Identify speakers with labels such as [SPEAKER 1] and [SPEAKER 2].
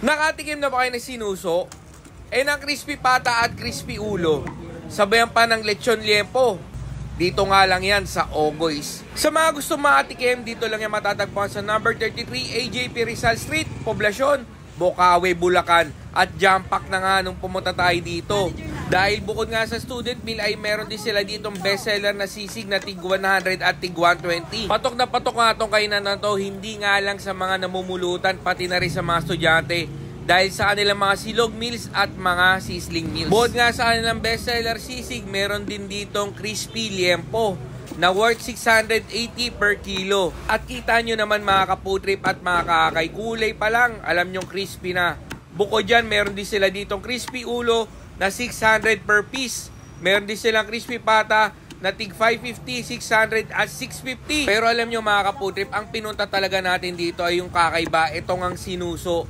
[SPEAKER 1] Nakatikim na ba kayo ng sinuso? Ng crispy pata at crispy ulo. Sabayan pa ng lechon liempo. Dito nga lang yan sa Ogoy's. Sa mga gusto makatikim, dito lang yan matatagpuan sa number 33 AJP Rizal Street, Poblacion, Bocaue, Bulacan. At jam pack na nga nung pumunta tayo dito. Dahil bukod nga sa student meal ay meron din sila ditong bestseller na sisig na tig 100 at tig 120. Patok na patok nga itong kainan na to, hindi nga lang sa mga namumulutan, pati na rin sa mga estudyante. Dahil sa kanilang mga silog meals at mga sizzling meals. Bukod nga sa kanilang bestseller sisig, meron din ditong crispy liempo na worth 680 per kilo. At kita nyo naman mga kaputrip at mga kakay, kulay pa lang, alam nyong crispy na. Bukod dyan, meron din sila ditong crispy ulo na 600 per piece. Meron din silang crispy pata na tig 550, 600 at 650. Pero alam nyo mga kaputrip, ang pinunta talaga natin dito ay yung kakaiba, itong ang sinuso.